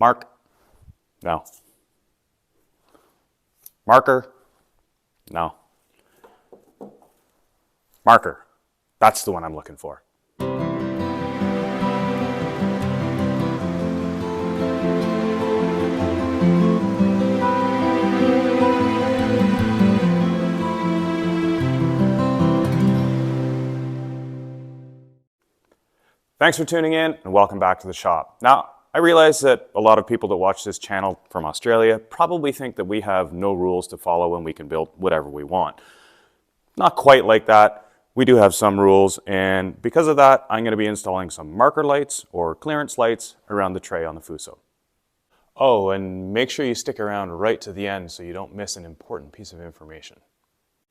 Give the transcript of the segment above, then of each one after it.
Mark? No. Marker? No. Marker. That's the one I'm looking for. Thanks for tuning in and welcome back to the shop. Now, I realize that a lot of people that watch this channel from Australia probably think that we have no rules to follow and we can build whatever we want. Not quite like that. We do have some rules, and because of that, I'm going to be installing some marker lights or clearance lights around the tray on the Fuso. Oh, and make sure you stick around right to the end so you don't miss an important piece of information.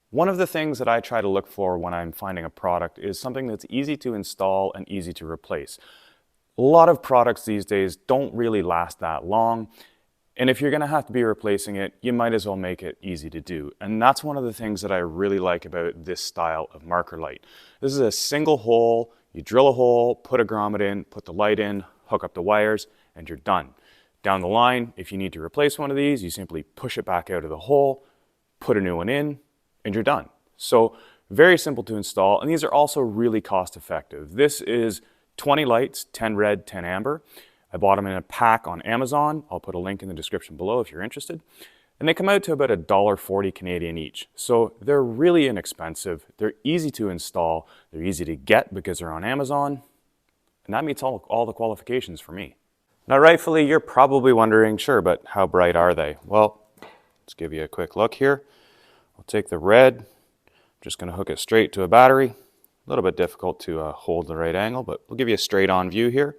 One of the things that I try to look for when I'm finding a product is something that's easy to install and easy to replace. A lot of products these days don't really last that long, and if you're going to have to be replacing it, you might as well make it easy to do. And that's one of the things that I really like about this style of marker light. This is a single hole. You drill a hole, put a grommet in, put the light in, hook up the wires, and you're done. Down the line, if you need to replace one of these, you simply push it back out of the hole, put a new one in, and you're done. So very simple to install, and these are also really cost effective. This is 20 lights, 10 red, 10 amber. I bought them in a pack on Amazon. I'll put a link in the description below if you're interested. And they come out to about $1.40 Canadian each. So they're really inexpensive. They're easy to install. They're easy to get because they're on Amazon. And that meets all the qualifications for me. Now, rightfully, you're probably wondering, sure, but how bright are they? Well, let's give you a quick look here. I'll take the red, I'm just going to hook it straight to a battery. A little bit difficult to hold the right angle, but we'll give you a straight on view here.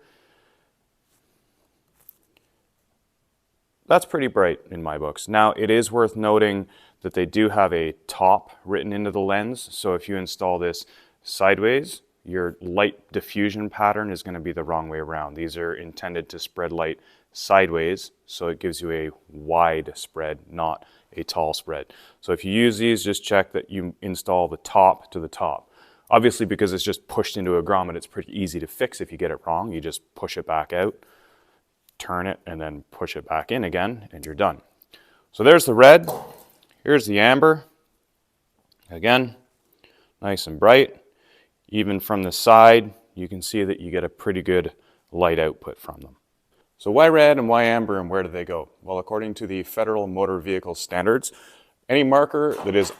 That's pretty bright in my books. Now, it is worth noting that they do have a top written into the lens, so if you install this sideways, your light diffusion pattern is going to be the wrong way around. These are intended to spread light sideways, so it gives you a wide spread, not a tall spread. So if you use these, just check that you install the top to the top. Obviously, because it's just pushed into a grommet, it's pretty easy to fix if you get it wrong. You just push it back out, turn it, and then push it back in again, and you're done. So there's the red. Here's the amber. Again, nice and bright. Even from the side, you can see that you get a pretty good light output from them. So why red and why amber, and where do they go? Well, according to the Federal Motor Vehicle Standards, any marker that is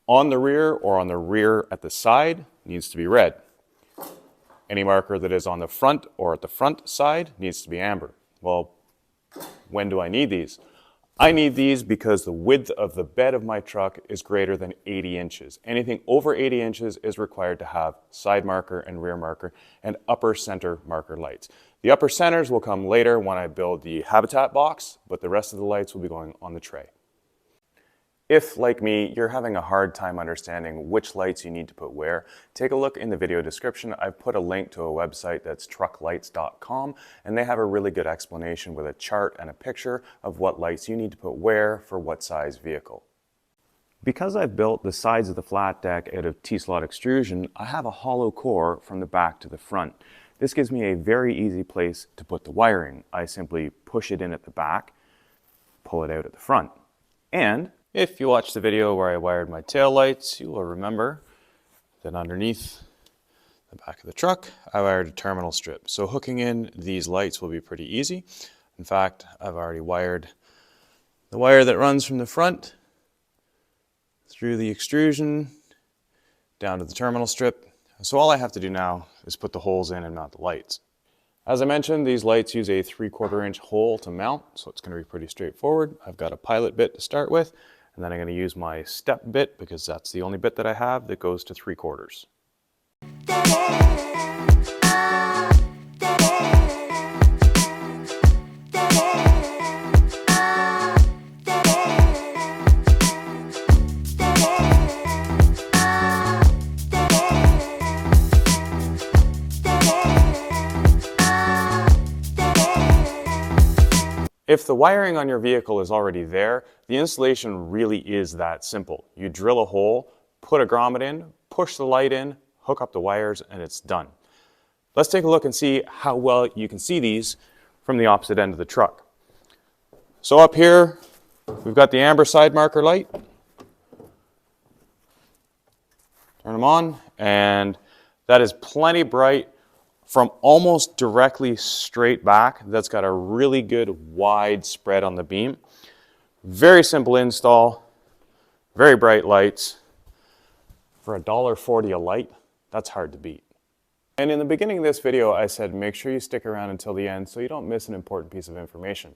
on the rear or on the rear at the side needs to be red. Any marker that is on the front or at the front side needs to be amber. Well, when do I need these? I need these because the width of the bed of my truck is greater than 80 inches. Anything over 80 inches is required to have side marker and rear marker and upper center marker lights. The upper centers will come later when I build the habitat box, but the rest of the lights will be going on the tray. If, like me, you're having a hard time understanding which lights you need to put where, take a look in the video description. I've put a link to a website that's trucklights.com, and they have a really good explanation with a chart and a picture of what lights you need to put where for what size vehicle. Because I've built the sides of the flat deck out of T-slot extrusion, I have a hollow core from the back to the front. This gives me a very easy place to put the wiring. I simply push it in at the back, pull it out at the front. And if you watched the video where I wired my tail lights, you will remember that underneath the back of the truck, I wired a terminal strip. So hooking in these lights will be pretty easy. In fact, I've already wired the wire that runs from the front through the extrusion down to the terminal strip. So all I have to do now is put the holes in and mount the lights. As I mentioned, these lights use a 3/4 inch hole to mount, so it's going to be pretty straightforward. I've got a pilot bit to start with, and then I'm going to use my step bit because that's the only bit that I have that goes to 3/4. If the wiring on your vehicle is already there, the installation really is that simple. You drill a hole, put a grommet in, push the light in, hook up the wires, and it's done. Let's take a look and see how well you can see these from the opposite end of the truck. So up here, we've got the amber side marker light. Turn them on, and that is plenty bright from almost directly straight back. That's got a really good wide spread on the beam. Very simple install, very bright lights. For $1.40 a light, that's hard to beat. And in the beginning of this video, I said make sure you stick around until the end so you don't miss an important piece of information.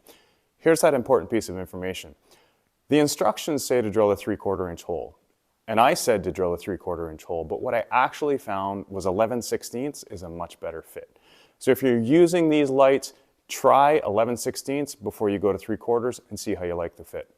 Here's that important piece of information. The instructions say to drill a 3/4 inch hole. And I said to drill a 3/4 inch hole, but what I actually found was 11/16 is a much better fit. So if you're using these lights, try 11/16 before you go to 3/4 and see how you like the fit.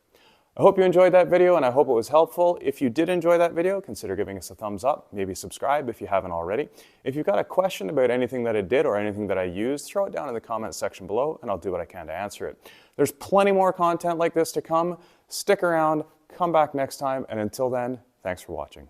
I hope you enjoyed that video and I hope it was helpful. If you did enjoy that video, consider giving us a thumbs up, maybe subscribe if you haven't already. If you've got a question about anything that I did or anything that I used, throw it down in the comments section below and I'll do what I can to answer it. There's plenty more content like this to come. Stick around, come back next time, and until then, thanks for watching.